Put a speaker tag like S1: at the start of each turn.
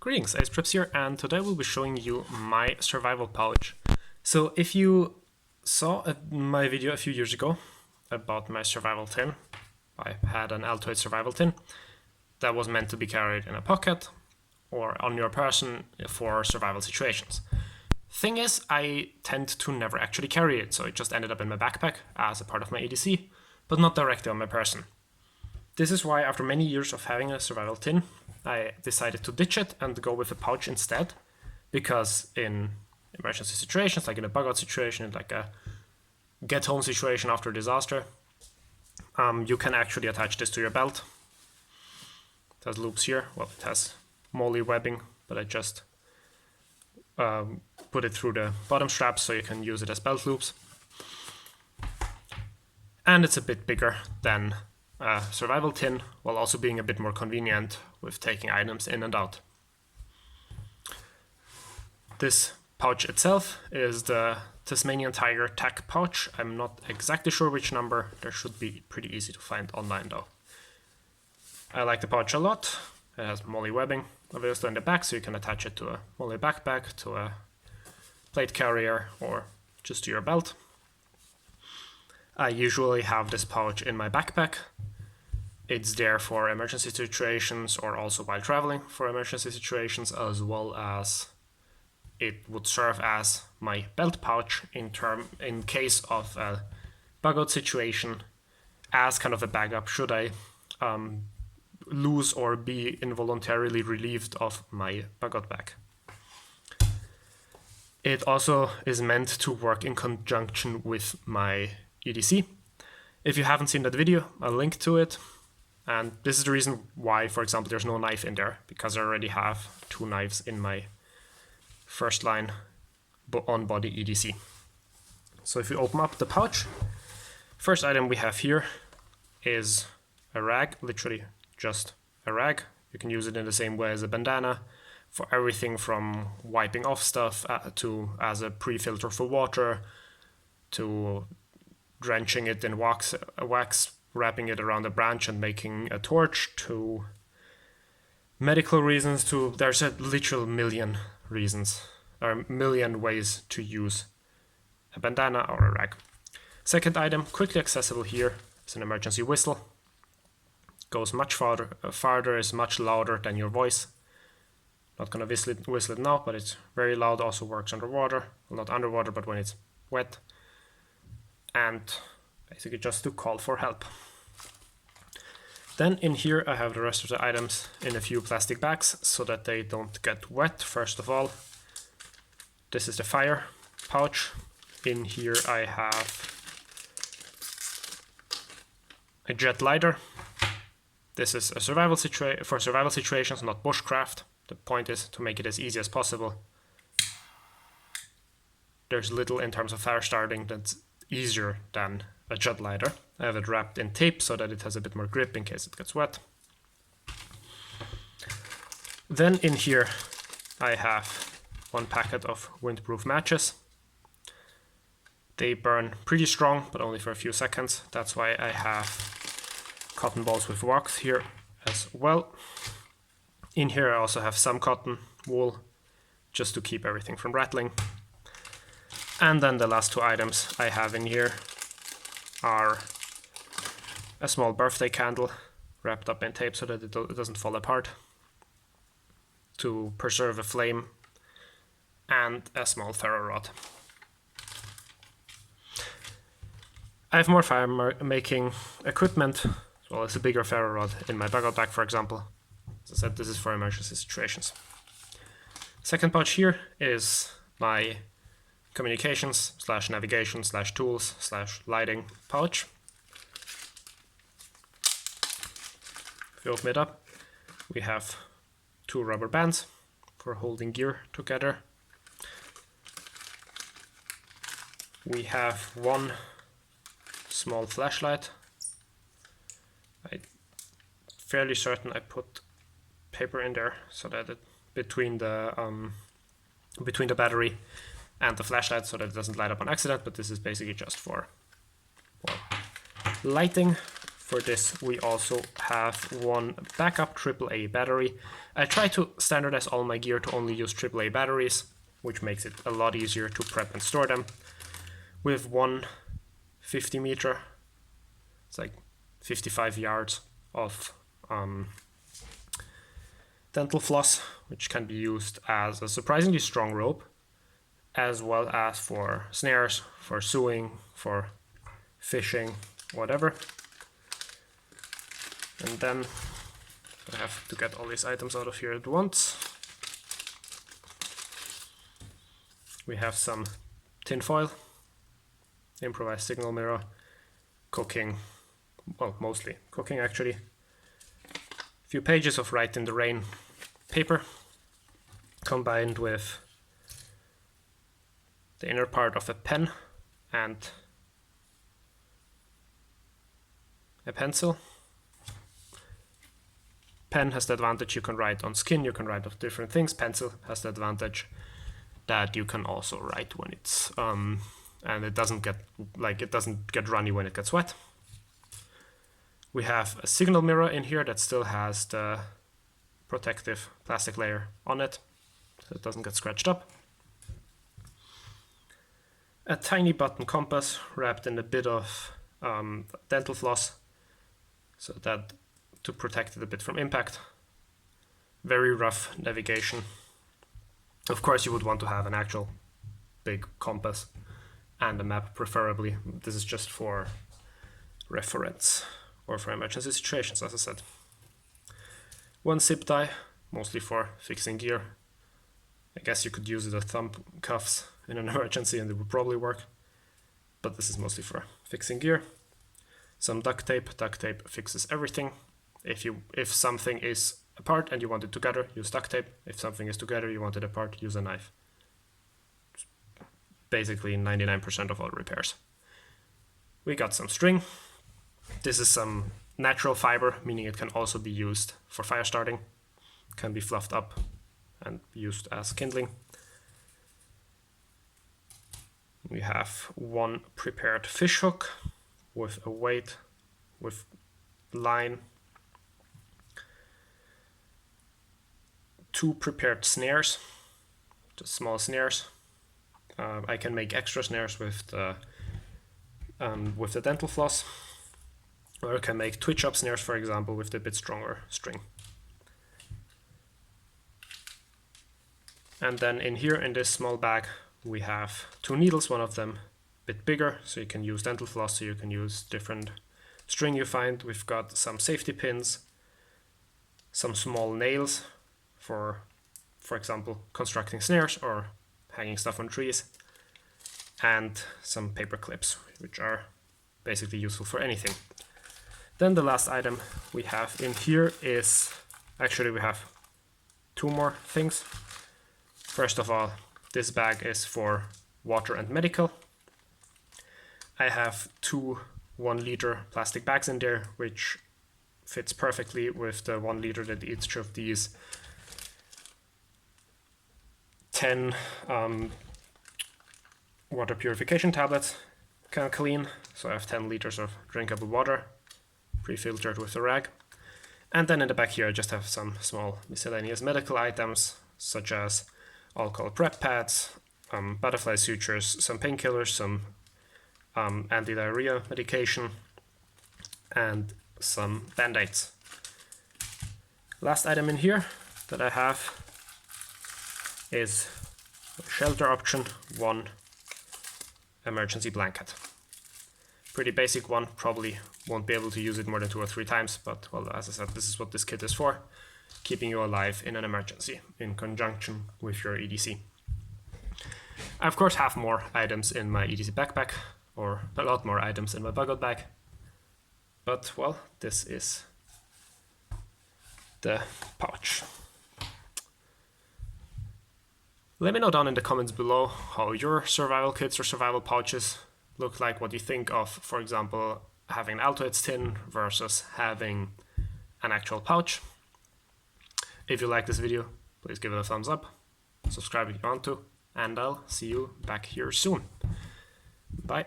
S1: Greetings, AcePreps here, and today we'll be showing you my survival pouch. So if you saw my video a few years ago about my survival tin, I had an Altoids survival tin that was meant to be carried in a pocket or on your person for survival situations. Thing is, I tend to never actually carry it, so it just ended up in my backpack as a part of my EDC, but not directly on my person. This is why after many years of having a survival tin, I decided to ditch it and go with a pouch instead, because in emergency situations, like in a bug out situation, like a get home situation after a disaster, you can actually attach this to your belt. It has loops here. Well, it has moly webbing, but I just put it through the bottom straps so you can use it as belt loops. And it's a bit bigger than a survival tin, while also being a bit more convenient with taking items in and out. This pouch itself is the Tasmanian Tiger tack pouch. I'm not exactly sure which number. There should be pretty easy to find online though. I like the pouch a lot. It has moly webbing available in the back, so you can attach it to a moly backpack, to a plate carrier, or just to your belt. I usually have this pouch in my backpack. It's there for emergency situations, or also while traveling for emergency situations, as well as it would serve as my belt pouch in case of a bug out situation, as kind of a backup should I lose or be involuntarily relieved of my bug out bag. It also is meant to work in conjunction with my EDC. If you haven't seen that video, I'll link to it. And this is the reason why, for example, there's no knife in there, because I already have 2 knives in my first line on body EDC. So if you open up the pouch, first item we have here is a rag, literally just a rag. You can use it in the same way as a bandana for everything from wiping off stuff to as a pre-filter for water, to drenching it in wax, wrapping it around a branch and making a torch, to medical reasons, to there's a literal million reasons, or a million ways to use a bandana or a rag. Second item, quickly accessible here, is an emergency whistle. Goes much farther, is much louder than your voice. Not gonna whistle it now, but it's very loud, also works underwater. Well, not underwater, but when it's wet. And basically just to call for help. Then in here I have the rest of the items in a few plastic bags so that they don't get wet. First of all, this is the fire pouch. In here I have a jet lighter. This is a survival for survival situations, not bushcraft. The point is to make it as easy as possible. There's little in terms of fire starting that's easier than a jet lighter. I have it wrapped in tape so that it has a bit more grip in case it gets wet. Then in here I have 1 packet of Windproof Matches. They burn pretty strong, but only for a few seconds. That's why I have cotton balls with wax here as well. In here I also have some cotton wool, just to keep everything from rattling. And then the last 2 items I have in here are a small birthday candle wrapped up in tape so that it doesn't fall apart, to preserve a flame, and a small ferro rod. I have more fire making equipment, as well as a bigger ferro rod in my bug out bag, for example. As I said, this is for emergency situations. Second pouch here is my communications / navigation / tools / lighting pouch. If you open it up, we have 2 rubber bands for holding gear together. We have 1 small flashlight. I'm fairly certain I put paper in there so that it between the battery and the flashlight, so that it doesn't light up on accident, but this is basically just for lighting For this, we also have one backup AAA battery. I try to standardize all my gear to only use AAA batteries, which makes it a lot easier to prep and store them. With one 50 meter, it's like 55 yards of dental floss, which can be used as a surprisingly strong rope, as well as for snares, for sewing, for fishing, whatever. And then I have to get all these items out of here at once. We have some tin foil, improvised signal mirror, cooking, well, mostly cooking actually. A few pages of Write in the Rain paper, combined with the inner part of a pen and a pencil. Pen has the advantage you can write on skin, you can write on different things. Pencil has the advantage that you can also write when it's and it doesn't get runny when it gets wet. We have a signal mirror in here that still has the protective plastic layer on it, so it doesn't get scratched up. A tiny button compass wrapped in a bit of dental floss, so that to protect it a bit from impact. Very rough navigation. Of course, you would want to have an actual big compass and a map, preferably. This is just for reference or for emergency situations, as I said. One zip tie, mostly for fixing gear. I guess you could use it as thumb cuffs in an emergency and it would probably work, but this is mostly for fixing gear. Some duct tape. Duct tape fixes everything. If something is apart and you want it together, use duct tape. If something is together, you want it apart, use a knife. Basically 99% of all repairs. We got some string. This is some natural fiber, meaning it can also be used for fire starting. It can be fluffed up and used as kindling. We have one prepared fish hook with a weight, with line. Two prepared snares, just small snares. I can make extra snares with the dental floss, or I can make twitch up snares, for example, with the bit stronger string. And then in here, in this small bag, we have two needles, one of them a bit bigger, so you can use dental floss, so you can use different string you find. We've got some safety pins, some small nails for example, constructing snares or hanging stuff on trees, and some paper clips, which are basically useful for anything. Then the last item we have in here is, actually we have two more things. First of all, this bag is for water and medical. I have two 1 liter plastic bags in there, which fits perfectly with the 1 liter that each of these 10 water purification tablets can clean. So I have 10 liters of drinkable water, pre-filtered with a rag. And then in the back here I just have some small miscellaneous medical items, such as alcohol prep pads, butterfly sutures, some painkillers, some anti-diarrhea medication, and some band-aids. Last item in here that I have is a shelter option, one emergency blanket. Pretty basic one, probably won't be able to use it more than 2 or 3 times, but well, as I said, this is what this kit is for, keeping you alive in an emergency in conjunction with your EDC. I of course have more items in my EDC backpack, or a lot more items in my bug out bag, but well, this is the pouch. Let me know down in the comments below how your survival kits or survival pouches look like, what you think of, for example, having an Altoids tin versus having an actual pouch. If you like this video, please give it a thumbs up, subscribe if you want to, and I'll see you back here soon. Bye.